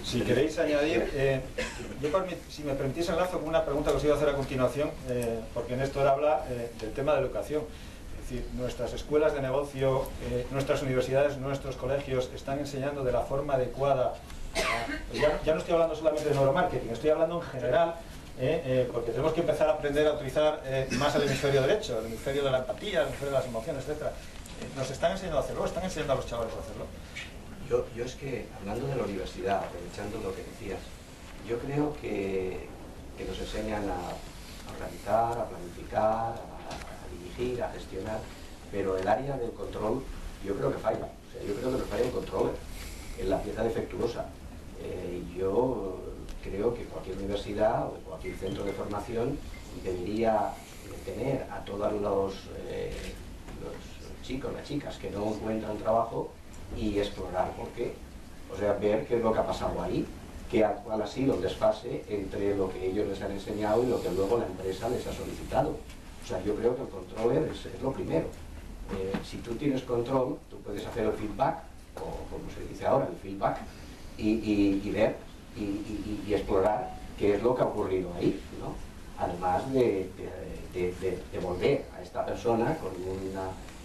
Si queréis añadir, si me permitís enlazo con una pregunta que os iba a hacer a continuación, porque Néstor habla del tema de la educación. Es decir, nuestras escuelas de negocio, nuestras universidades, nuestros colegios están enseñando de la forma adecuada. Ya no estoy hablando solamente de neuromarketing, estoy hablando en general, porque tenemos que empezar a aprender a utilizar más el hemisferio derecho, el hemisferio de la empatía, el hemisferio de las emociones, etc. ¿Nos están enseñando a hacerlo? ¿Están enseñando a los chavales a hacerlo? Yo es que, hablando de la universidad, aprovechando lo que decías, yo creo que nos enseñan a organizar, a planificar, a dirigir, a gestionar, pero el área del control yo creo que falla. O sea, yo creo que nos falla el controller, en la pieza defectuosa. Yo creo que cualquier universidad o cualquier centro de formación debería tener a todos los chicos, las chicas que no encuentran trabajo y explorar por qué. O sea, ver qué es lo que ha pasado ahí, cuál ha sido el desfase entre lo que ellos les han enseñado y lo que luego la empresa les ha solicitado. O sea, yo creo que el controller es lo primero. Si tú tienes control, tú puedes hacer el feedback, o como se dice ahora, el feedback, y ver y explorar qué es lo que ha ocurrido ahí, ¿no? Además de volver a esta persona con un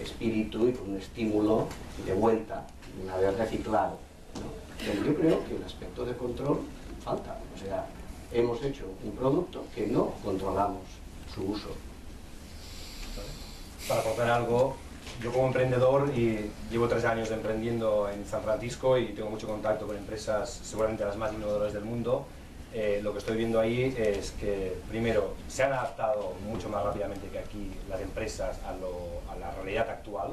espíritu y con un estímulo de vuelta, una vez reciclado, ¿no? Pero yo creo que el aspecto de control falta. O sea, hemos hecho un producto que no controlamos su uso. Para aportar algo, yo como emprendedor y llevo 3 años emprendiendo en San Francisco y tengo mucho contacto con empresas seguramente las más innovadoras del mundo. Lo que estoy viendo ahí es que, primero, se han adaptado mucho más rápidamente que aquí las empresas a la realidad actual.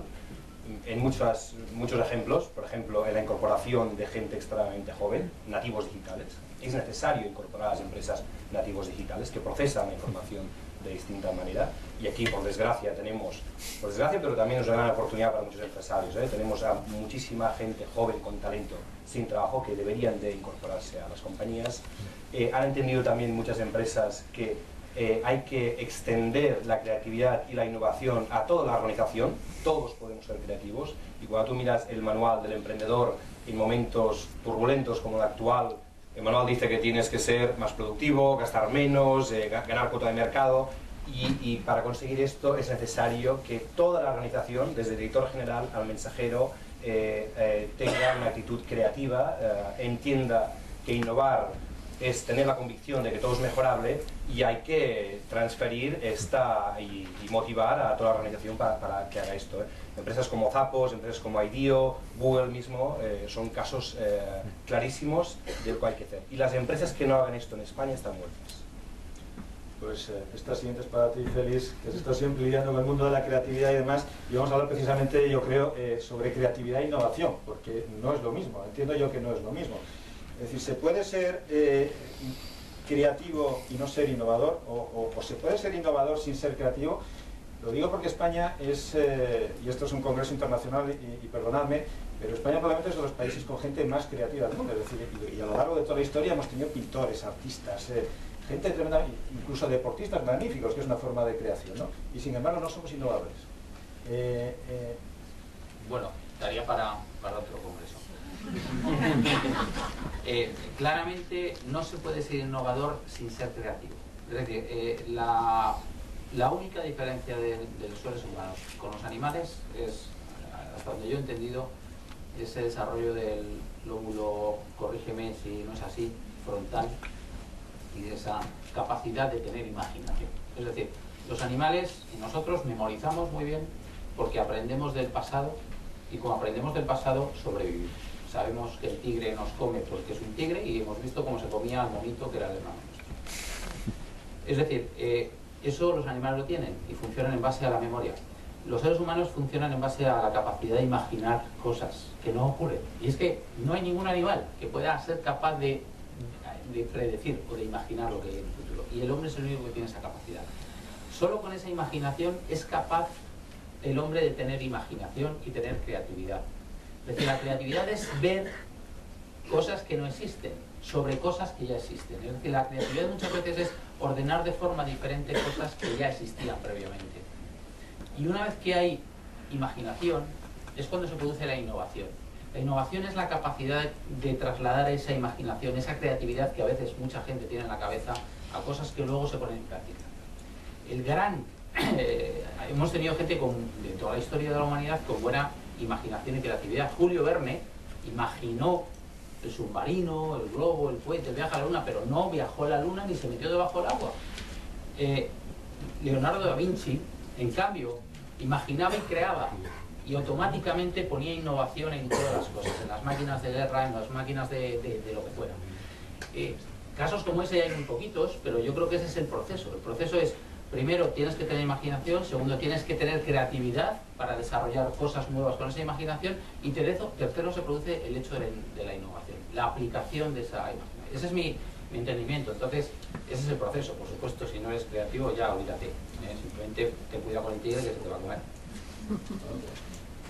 En muchos ejemplos, por ejemplo, en la incorporación de gente extremadamente joven, nativos digitales. Es necesario incorporar a las empresas nativos digitales que procesan la información de distinta manera. Y aquí, por desgracia, pero también es una gran oportunidad para muchos empresarios, tenemos a muchísima gente joven con talento sin trabajo que deberían de incorporarse a las compañías. Han entendido también muchas empresas que hay que extender la creatividad y la innovación a toda la organización. Todos podemos ser creativos, y cuando tú miras el manual del emprendedor en momentos turbulentos como el actual, el manual dice que tienes que ser más productivo, gastar menos, ganar cuota de mercado, y para conseguir esto es necesario que toda la organización, desde el director general al mensajero, tenga una actitud creativa, entienda que innovar es tener la convicción de que todo es mejorable, y hay que transferir y motivar a toda la organización para que haga esto. Empresas como Zappos, empresas como IDEO, Google mismo, son casos clarísimos de lo que hay que hacer. Y las empresas que no hagan esto en España están muertas. Pues esta siguiente es para ti, Félix, que has estado siempre lidiando con el mundo de la creatividad y demás, y vamos a hablar precisamente, yo creo, sobre creatividad e innovación, porque no es lo mismo, entiendo yo que no es lo mismo. Es decir, se puede ser creativo y no ser innovador, o se puede ser innovador sin ser creativo. Lo digo porque España es, y esto es un congreso internacional, y perdonadme, pero España probablemente es de los países con gente más creativa del mundo. Es decir, y a lo largo de toda la historia hemos tenido pintores, artistas, gente tremenda, incluso deportistas magníficos, que es una forma de creación, ¿no? Y sin embargo no somos innovadores. Bueno, daría para otro congreso. Claramente no se puede ser innovador sin ser creativo. Es decir, la única diferencia de los seres humanos con los animales es, hasta donde yo he entendido, ese desarrollo del lóbulo, corrígeme si no es así, frontal, y de esa capacidad de tener imaginación. Es decir, los animales y nosotros memorizamos muy bien porque aprendemos del pasado, y como aprendemos del pasado, sobrevivimos. Sabemos que el tigre nos come porque es un tigre, y hemos visto cómo se comía al monito que era el hermano nuestro. Es decir, eso los animales lo tienen y funcionan en base a la memoria. Los seres humanos funcionan en base a la capacidad de imaginar cosas que no ocurren. Y es que no hay ningún animal que pueda ser capaz de predecir o de imaginar lo que hay en el futuro. Y el hombre es el único que tiene esa capacidad. Solo con esa imaginación es capaz el hombre de tener imaginación y tener creatividad. Es decir, la creatividad es ver cosas que no existen sobre cosas que ya existen. Es decir, la creatividad muchas veces es ordenar de forma diferente cosas que ya existían previamente. Y una vez que hay imaginación, es cuando se produce la innovación. La innovación es la capacidad de trasladar esa imaginación, esa creatividad que a veces mucha gente tiene en la cabeza a cosas que luego se ponen en práctica. Hemos tenido gente de toda la historia de la humanidad con buena imaginación y creatividad. Julio Verne imaginó el submarino, el globo, el cohete, el viaje a la luna, pero no viajó a la luna ni se metió debajo del agua. Leonardo da Vinci, en cambio, imaginaba y creaba y automáticamente ponía innovación en todas las cosas, en las máquinas de guerra, en las máquinas de lo que fuera. Casos como ese hay muy poquitos, pero yo creo que ese es el proceso. El proceso es, primero, tienes que tener imaginación, segundo, tienes que tener creatividad para desarrollar cosas nuevas con esa imaginación, y tercero se produce el hecho de la innovación, la aplicación de esa imaginación. Ese es mi entendimiento. Entonces, ese es el proceso. Por supuesto, si no eres creativo, ya olvídate. Simplemente ten cuidado con el tigre que se te va a comer.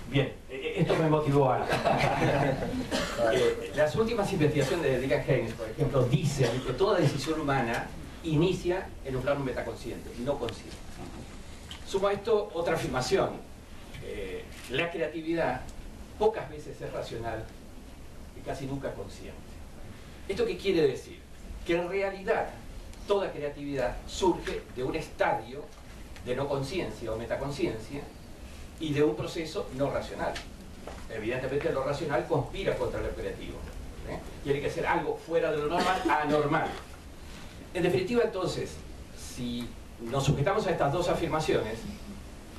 Bien, esto me motivó a... Las últimas investigaciones de Dick Haynes, por ejemplo, dicen que toda decisión humana inicia en un plano metaconsciente, no consciente. Sumo a esto otra afirmación. La creatividad pocas veces es racional y casi nunca consciente. ¿Esto qué quiere decir? Que en realidad toda creatividad surge de un estadio de no conciencia o metaconsciencia y de un proceso no racional. Evidentemente lo racional conspira contra lo creativo. Tiene que ser algo fuera de lo normal, anormal. En definitiva, entonces, si nos sujetamos a estas dos afirmaciones,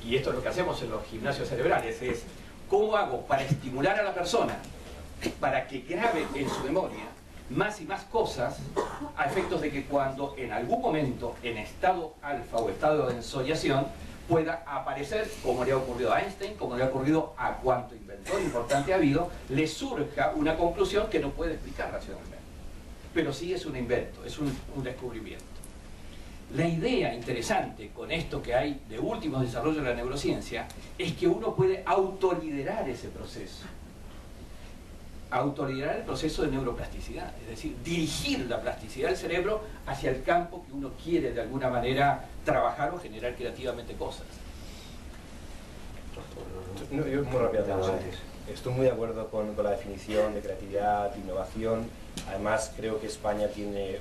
y esto es lo que hacemos en los gimnasios cerebrales, es ¿cómo hago para estimular a la persona para que grabe en su memoria más y más cosas, a efectos de que cuando en algún momento en estado alfa o estado de ensoriación pueda aparecer, como le ha ocurrido a Einstein, como le ha ocurrido a cuanto inventor importante ha habido, le surja una conclusión que no puede explicar racionalmente, pero sí es un invento, es un descubrimiento. La idea interesante con esto que hay de últimos desarrollos de la neurociencia es que uno puede autoliderar ese proceso. Autoliderar el proceso de neuroplasticidad, es decir, dirigir la plasticidad del cerebro hacia el campo que uno quiere de alguna manera trabajar o generar creativamente cosas. No, yo muy rápidamente. Estoy muy de acuerdo con la definición de creatividad, de innovación. Además, creo que España tiene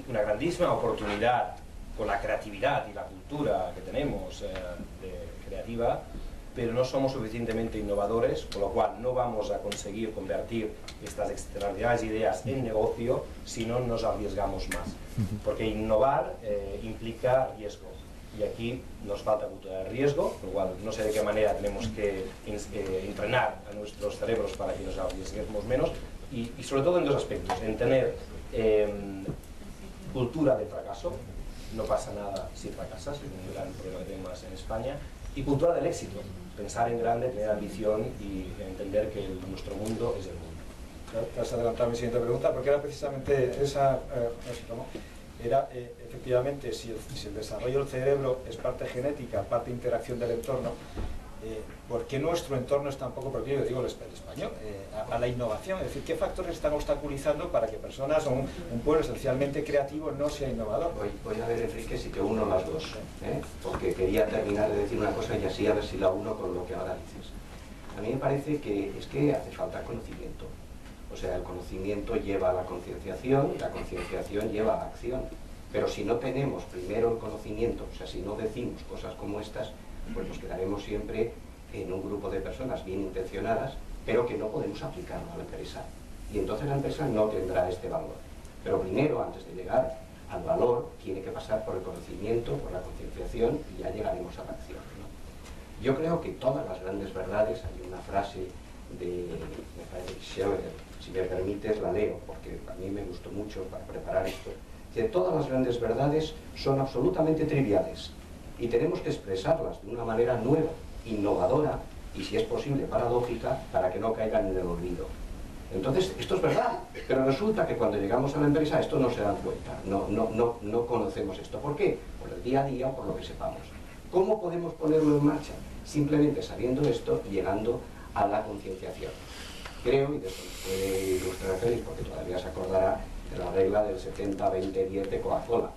una grandísima oportunidad con la creatividad y la cultura que tenemos creativa, pero no somos suficientemente innovadores, con lo cual no vamos a conseguir convertir estas extraordinarias ideas en negocio si no nos arriesgamos más. Porque innovar implica riesgo. Y aquí nos falta cultura de riesgo, con lo cual no sé de qué manera tenemos que entrenar a nuestros cerebros para que nos arriesguemos menos, y sobre todo en dos aspectos: en tener cultura de fracaso, no pasa nada si fracasas, es un gran problema que tenemos en España, y cultura del éxito, pensar en grande, tener ambición y entender que nuestro mundo es el mundo. Te has adelantado mi siguiente pregunta, porque era precisamente esa, ¿no? Era efectivamente si el desarrollo del cerebro es parte genética, parte interacción del entorno, ¿por qué nuestro entorno es tan poco proclive, digo el español, a la innovación? Es decir, ¿qué factores están obstaculizando para que personas o un pueblo esencialmente creativo no sea innovador? Voy a ver, Enrique, si te uno las dos, porque quería terminar de decir una cosa y así a ver si la uno con lo que ahora dices. A mí me parece que es que hace falta conocimiento. O sea, el conocimiento lleva a la concienciación y la concienciación lleva a la acción. Pero si no tenemos primero el conocimiento, o sea, si no decimos cosas como estas, pues nos quedaremos siempre en un grupo de personas bien intencionadas, pero que no podemos aplicarlo a la empresa. Y entonces la empresa no tendrá este valor. Pero primero, antes de llegar al valor, tiene que pasar por el conocimiento, por la concienciación, y ya llegaremos a la acción, ¿no? Yo creo que todas las grandes verdades, hay una frase de, me parece que Scherer, si me permites la leo, porque a mí me gustó mucho para preparar esto, que todas las grandes verdades son absolutamente triviales y tenemos que expresarlas de una manera nueva, innovadora y, si es posible, paradójica, para que no caigan en el olvido. Entonces, esto es verdad, pero resulta que cuando llegamos a la empresa esto no se dan cuenta, no conocemos esto. ¿Por qué? Por el día a día o por lo que sepamos. ¿Cómo podemos ponerlo en marcha? Simplemente sabiendo esto, llegando a la concienciación. Creo, y después puede ilustrar Félix, porque todavía se acordará de la regla del 70-20-10 de Coca-Cola.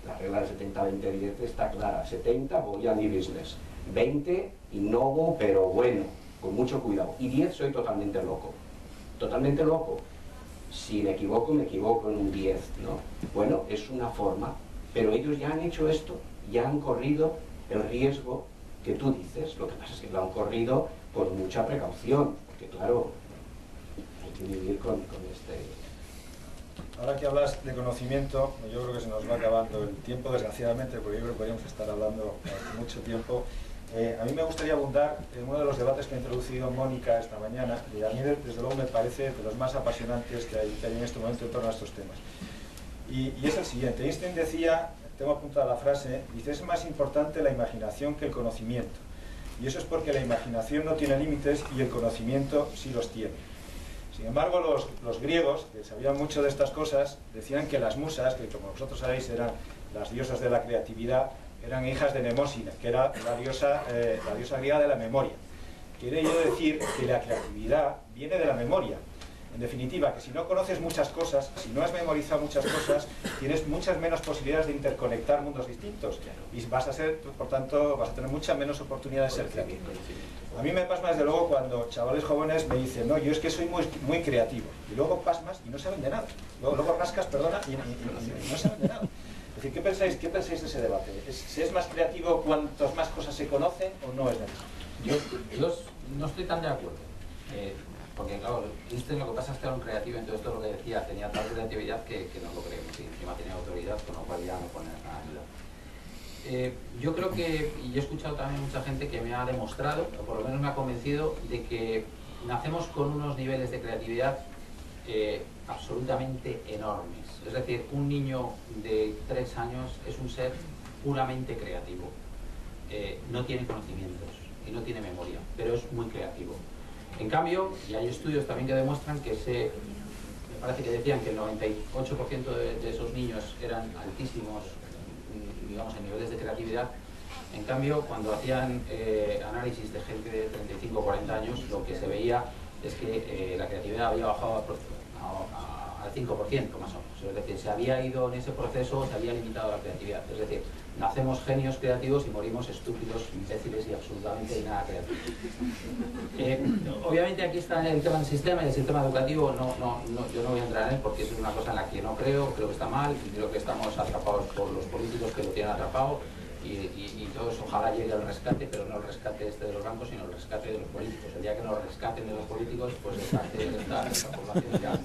La regla del 70-20-10 está clara: 70 voy a mi business, 20 innovo pero bueno, con mucho cuidado. Y 10 soy totalmente loco. Totalmente loco. Si me equivoco en un 10, ¿no? Bueno, es una forma, pero ellos ya han hecho esto, ya han corrido el riesgo que tú dices. Lo que pasa es que lo han corrido con mucha precaución, porque claro, hay que vivir con este... Ahora que hablas de conocimiento, yo creo que se nos va acabando el tiempo, desgraciadamente, porque yo creo que podríamos estar hablando mucho tiempo. A mí me gustaría abundar en uno de los debates que ha introducido Mónica esta mañana, y a mí desde luego me parece de los más apasionantes que hay en este momento en torno a estos temas. Y es el siguiente. Einstein decía, tengo apuntada la frase, dice: es más importante la imaginación que el conocimiento. Y eso es porque la imaginación no tiene límites y el conocimiento sí los tiene. Sin embargo, los griegos, que sabían mucho de estas cosas, decían que las musas, que como vosotros sabéis eran las diosas de la creatividad, eran hijas de Nemósina, que era la diosa griega de la memoria. Quiere ello decir que la creatividad viene de la memoria. En definitiva, que si no conoces muchas cosas, si no has memorizado muchas cosas, tienes muchas menos posibilidades de interconectar mundos distintos y vas a ser, por tanto, vas a tener muchas menos oportunidades de ser creativo. A mí me pasma desde luego cuando chavales jóvenes me dicen: no, yo es que soy muy creativo, y luego pasmas y no saben de nada. Luego rascas, perdona, y no saben de nada. Es decir, ¿qué pensáis de ese debate? ¿Se es más creativo cuantas más cosas se conocen o no es necesario? Yo no estoy tan de acuerdo. Porque claro, Einstein lo que pasa es que era un creativo, entonces todo lo que decía tenía tal creatividad que no lo creemos, y encima tenía autoridad, con lo cual ya no pone nada en duda. Yo creo que, y he escuchado también mucha gente que me ha demostrado, o por lo menos me ha convencido, de que nacemos con unos niveles de creatividad absolutamente enormes. Es decir, un niño de 3 años es un ser puramente creativo. No tiene conocimientos y no tiene memoria, pero es muy creativo. En cambio, y hay estudios también que demuestran que me parece que decían que el 98% de esos niños eran altísimos, digamos, en niveles de creatividad. En cambio, cuando hacían análisis de gente de 35 o 40 años, lo que se veía es que la creatividad había bajado al 5% más o menos. Es decir, se había ido en ese proceso, se había limitado la creatividad. Es decir, nacemos genios creativos y morimos estúpidos, imbéciles y absolutamente nada creativos. Obviamente aquí está el tema del sistema, y el sistema educativo yo no voy a entrar en él porque es una cosa en la que no creo que está mal, y creo que estamos atrapados por los políticos que lo tienen atrapado, y todos ojalá llegue el rescate, pero no el rescate de los bancos, sino el rescate de los políticos. El día que nos rescaten de los políticos, pues esta población ya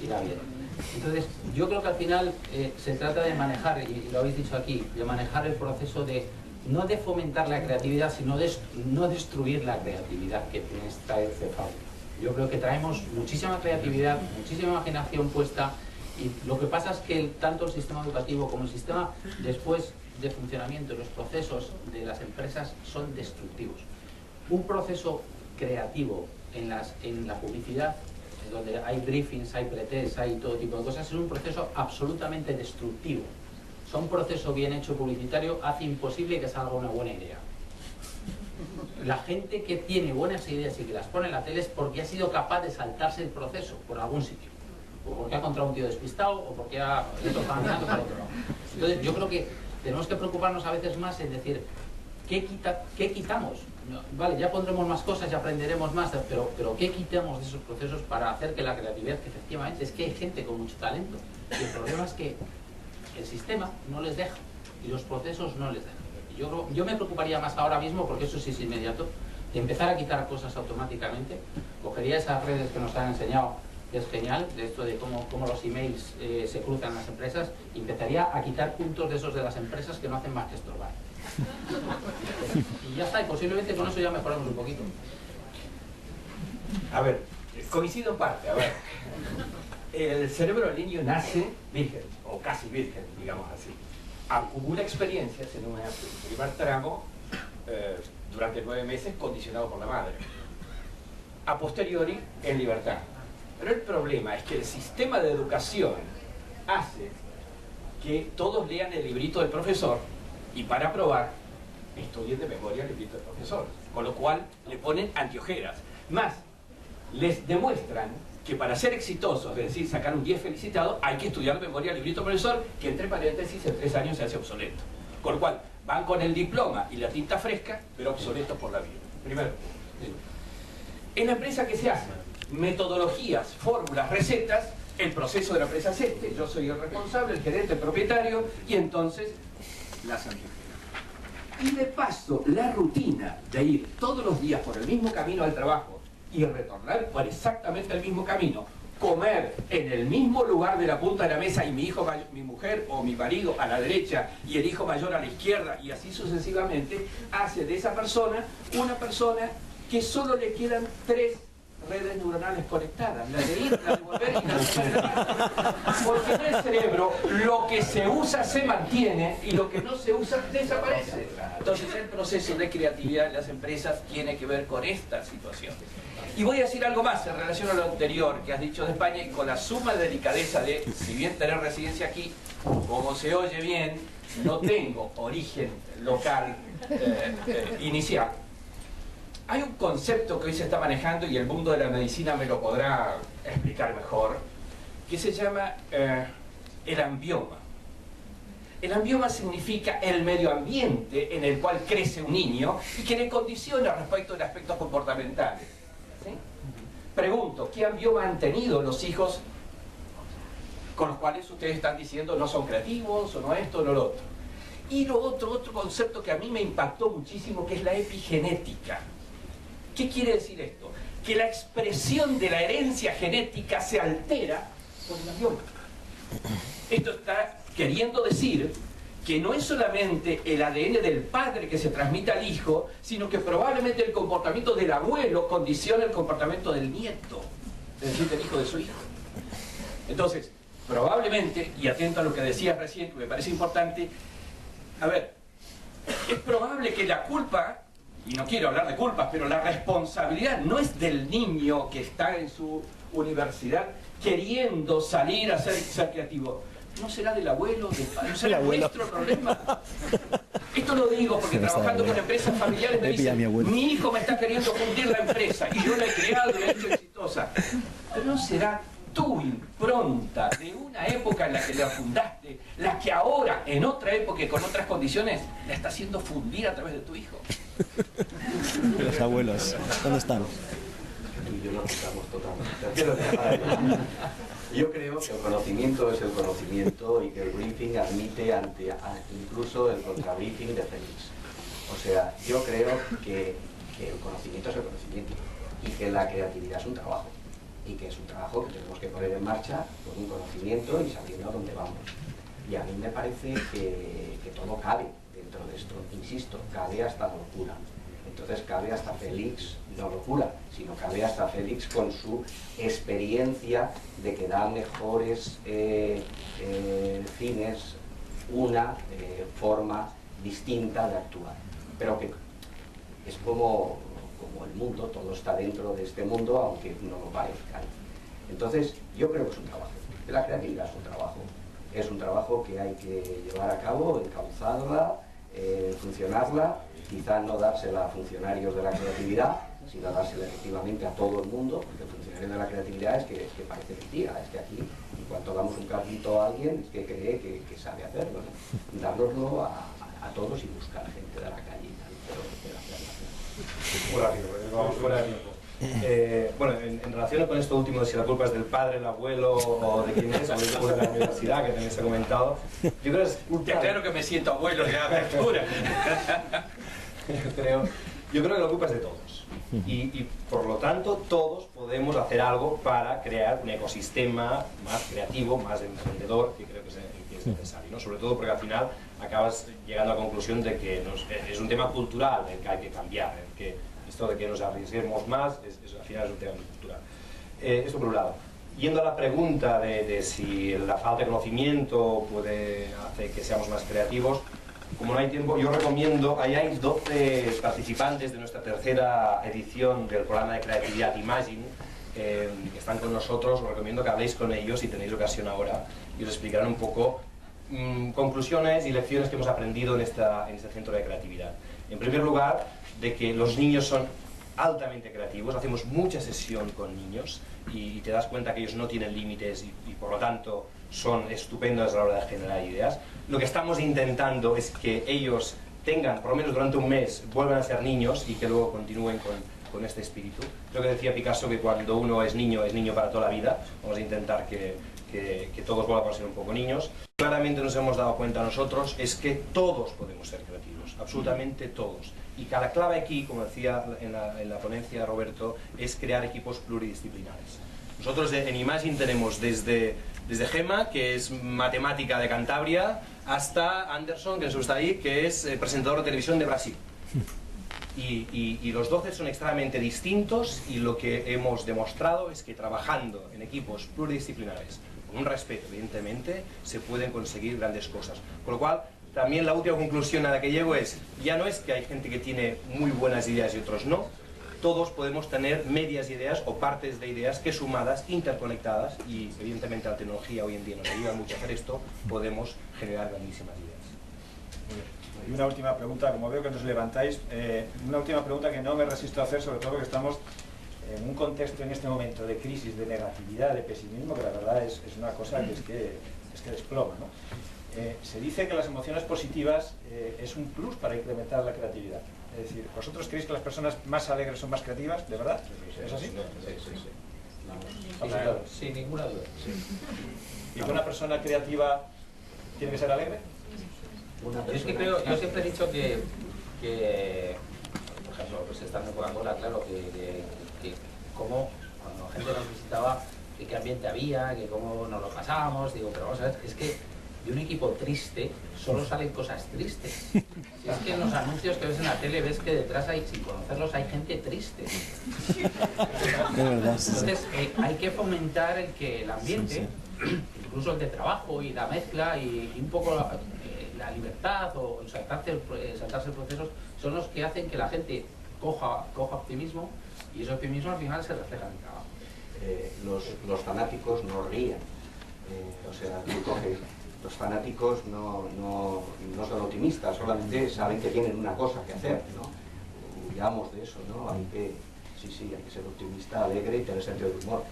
irá bien. Entonces, yo creo que al final se trata de manejar, y lo habéis dicho aquí, de manejar el proceso de, no de fomentar la creatividad, sino de no destruir la creatividad que tiene esta fábrica. Yo creo que traemos muchísima creatividad, muchísima imaginación puesta, y lo que pasa es que tanto el sistema educativo como el sistema después de funcionamiento, los procesos de las empresas son destructivos. Un proceso creativo en la publicidad, donde hay briefings, hay pre-tests, hay todo tipo de cosas, es un proceso absolutamente destructivo. O sea, un proceso bien hecho publicitario hace imposible que salga una buena idea. La gente que tiene buenas ideas y que las pone en la tele es porque ha sido capaz de saltarse el proceso por algún sitio. O porque ha encontrado un tío despistado, o porque ha tocado mirando para otro lado. Entonces yo creo que tenemos que preocuparnos a veces más en decir, ¿qué quitamos? No, vale, ya pondremos más cosas, ya aprenderemos más, pero ¿qué quitamos de esos procesos para hacer que la creatividad, que efectivamente es que hay gente con mucho talento, y el problema es que el sistema no les deja y los procesos no les dejan? Yo me preocuparía más ahora mismo, porque eso sí es inmediato, de empezar a quitar cosas automáticamente. Cogería esas redes que nos han enseñado, que es genial, de esto de cómo los emails se cruzan en las empresas, y empezaría a quitar puntos de esos de las empresas que no hacen más que estorbar. Y ya está, y posiblemente con eso ya mejoramos un poquito. A ver, coincido en parte. A ver, el cerebro del niño nace virgen, o casi virgen, digamos así. Acumula experiencias en un primer tramo durante 9 meses, condicionado por la madre. A posteriori, en libertad. Pero el problema es que el sistema de educación hace que todos lean el librito del profesor, y para probar, estudien de memoria el librito del profesor. Con lo cual, le ponen anteojeras. Más, les demuestran que para ser exitosos, es decir, sacar un 10 felicitado, hay que estudiar de memoria el librito del profesor, que entre paréntesis en 3 años se hace obsoleto. Con lo cual, van con el diploma y la tinta fresca, pero obsoletos por la vida. Primero. En la empresa, ¿qué se hace? Metodologías, fórmulas, recetas. El proceso de la empresa es este. Yo soy el responsable, el gerente, el propietario, y entonces la santificación. Y de paso, la rutina de ir todos los días por el mismo camino al trabajo y retornar por exactamente el mismo camino, comer en el mismo lugar de la punta de la mesa y mi hijo, mi mujer o mi marido a la derecha y el hijo mayor a la izquierda y así sucesivamente, hace de esa persona una persona que solo le quedan 3 redes neuronales conectadas, la de ir, la de volver y la de volver. Porque en el cerebro lo que se usa se mantiene y lo que no se usa desaparece. Entonces el proceso de creatividad en las empresas tiene que ver con esta situación. Y voy a decir algo más en relación a lo anterior que has dicho de España, y con la suma delicadeza de, si bien tener residencia aquí, como se oye bien, no tengo origen local inicial. Hay un concepto que hoy se está manejando, y el mundo de la medicina me lo podrá explicar mejor, que se llama el ambioma. El ambioma significa el medio ambiente en el cual crece un niño y que le condiciona respecto de aspectos comportamentales. ¿Sí? Pregunto, ¿qué ambioma han tenido los hijos con los cuales ustedes están diciendo no son creativos, o no esto, o no lo otro? Y lo otro concepto que a mí me impactó muchísimo, que es la epigenética. ¿Qué quiere decir esto? Que la expresión de la herencia genética se altera por el ambioma. Esto está queriendo decir que no es solamente el ADN del padre que se transmite al hijo, sino que probablemente el comportamiento del abuelo condiciona el comportamiento del nieto, es decir, del hijo de su hijo. Entonces, probablemente, y atento a lo que decías recién, que me parece importante, a ver, es probable que la culpa, y no quiero hablar de culpas, pero la responsabilidad no es del niño que está en su universidad queriendo salir a ser creativo. ¿No será del abuelo, del padre? ¿No será nuestro problema? Esto lo digo porque trabajando con empresas familiares me dicen, mi hijo me está queriendo fundir la empresa y yo la he creado y la he hecho exitosa. Pero ¿no será tu impronta de una época en la que la fundaste, la que ahora, en otra época y con otras condiciones, la está haciendo fundir a través de tu hijo? Los abuelos, ¿dónde están? Y yo nos estamos totalmente. Yo creo que el conocimiento es el conocimiento y que el briefing admite incluso el contrabriefing de Félix. O sea, yo creo que el conocimiento es el conocimiento y que la creatividad es un trabajo. Y que es un trabajo que tenemos que poner en marcha con un conocimiento y sabiendo a dónde vamos. Y a mí me parece que todo cabe dentro de esto. Insisto, cabe hasta locura. Entonces cabe hasta Félix, no locura, sino cabe hasta Félix con su experiencia de que da mejores fines una forma distinta de actuar. Pero que es como el mundo, todo está dentro de este mundo, aunque no lo parezca. Entonces, yo creo que es un trabajo. La creatividad es un trabajo que hay que llevar a cabo, encauzarla, funcionarla, quizá no dársela a funcionarios de la creatividad, sino dársela efectivamente a todo el mundo, porque el funcionario de la creatividad es que parece mentira, es que aquí, en cuanto damos un carguito a alguien, es que cree que sabe hacerlo, ¿no? Dárnoslo a todos y buscar gente de la calle y tal, pero hacerlo. Muy rápido, porque vamos fuera de tiempo. Bueno, en relación con esto último de si la culpa es del padre, el abuelo o de quién es, o de la universidad, que también se ha comentado, yo creo que es culpa... Claro que me siento abuelo de la apertura. Yo creo que la culpa es de todos. Y por lo tanto, todos podemos hacer algo para crear un ecosistema más creativo, más emprendedor, que creo que es necesario, ¿no? Sobre todo porque al final acabas llegando a la conclusión de que es un tema cultural el que hay que cambiar, que esto de que nos arriesguemos más, al final es un tema cultural. Esto por un lado. Yendo a la pregunta de si la falta de conocimiento puede hacer que seamos más creativos, como no hay tiempo, yo recomiendo, ahí hay 12 participantes de nuestra tercera edición del programa de creatividad Imagine, que están con nosotros. Os recomiendo que habléis con ellos si tenéis ocasión ahora y os explicarán un poco conclusiones y lecciones que hemos aprendido en este centro de creatividad. En primer lugar, de que los niños son altamente creativos, hacemos mucha sesión con niños y te das cuenta que ellos no tienen límites y por lo tanto son estupendos a la hora de generar ideas. Lo que estamos intentando es que ellos tengan, por lo menos durante un mes, vuelvan a ser niños y que luego continúen con con este espíritu. Creo que decía Picasso que cuando uno es niño para toda la vida. Vamos a intentar que todos volvamos a ser un poco niños. Claramente nos hemos dado cuenta nosotros es que todos podemos ser creativos, absolutamente todos. Y cada clave aquí, como decía en la ponencia Roberto, es crear equipos pluridisciplinares. Nosotros en Imagine tenemos desde Gemma, que es matemática de Cantabria, hasta Anderson, que nos está ahí, que es presentador de televisión de Brasil. Y los 12 son extremadamente distintos, y lo que hemos demostrado es que trabajando en equipos pluridisciplinares, con un respeto evidentemente, se pueden conseguir grandes cosas. Con lo cual, también la última conclusión a la que llego es, ya no es que hay gente que tiene muy buenas ideas y otros no, todos podemos tener medias ideas o partes de ideas que sumadas, interconectadas, y evidentemente la tecnología hoy en día nos ayuda mucho a hacer esto, podemos generar grandísimas ideas. Y una última pregunta, como veo que nos levantáis, una última pregunta que no me resisto a hacer, sobre todo porque estamos en un contexto en este momento de crisis, de negatividad, de pesimismo, que la verdad es una cosa que es que desploma, ¿no? Se dice que las emociones positivas es un plus para incrementar la creatividad. Es decir, ¿vosotros creéis que las personas más alegres son más creativas? ¿De verdad? ¿Es así? Sí. Sin ninguna duda. Sí. ¿Y que una persona creativa tiene que ser alegre? Yo siempre he dicho que por ejemplo, pues estando en Coca-Cola, claro, que como cuando la gente nos visitaba, que qué ambiente había, que cómo nos lo pasábamos, digo, pero vamos a ver, es que de un equipo triste solo salen cosas tristes. Si es que en los anuncios que ves en la tele ves que detrás hay, sin conocerlos, hay gente triste. Entonces hay que fomentar el ambiente, incluso el de trabajo y la mezcla y un poco la libertad o saltarse el proceso, son los que hacen que la gente coja optimismo, y ese optimismo al final se refleja en el trabajo. Los fanáticos no ríen, o sea, tú coges, los fanáticos no son optimistas, solamente saben que tienen una cosa que hacer, ¿no? Huyamos de eso, ¿no? Hay que ser optimista, alegre y tener sentido de humor.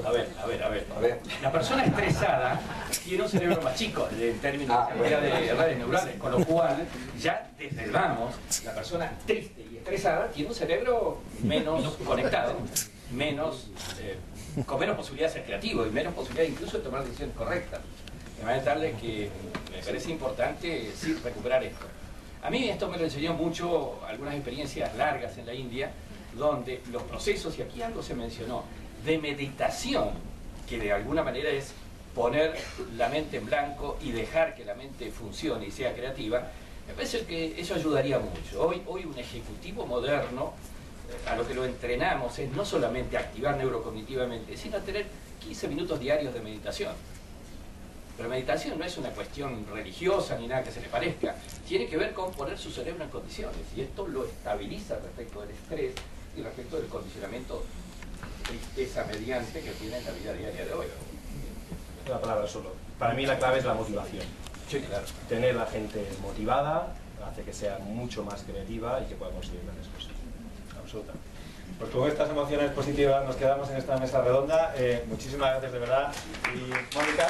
A ver. La persona estresada tiene un cerebro más chico en términos de redes neurales, con lo cual ya desde el vamos, la persona triste y estresada tiene un cerebro menos conectado, con menos posibilidad de ser creativo y menos posibilidad incluso de tomar decisiones correctas. De manera tal de que me parece importante recuperar esto. A mí esto me lo enseñó mucho algunas experiencias largas en la India, donde los procesos, y aquí algo se mencionó, de meditación, que de alguna manera es poner la mente en blanco y dejar que la mente funcione y sea creativa, me parece que eso ayudaría mucho. Hoy un ejecutivo moderno, a lo que lo entrenamos es no solamente activar neurocognitivamente, sino tener 15 minutos diarios de meditación. Pero meditación no es una cuestión religiosa ni nada que se le parezca, tiene que ver con poner su cerebro en condiciones, y esto lo estabiliza respecto del estrés y respecto del condicionamiento tristeza mediante que tiene en la vida diaria de hoy. Una palabra solo. Para mí la clave es la motivación. Sí, claro. Tener la gente motivada hace que sea mucho más creativa y que pueda conseguir grandes cosas. Absolutamente. Pues con estas emociones positivas nos quedamos en esta mesa redonda. Muchísimas gracias de verdad. Y Mónica.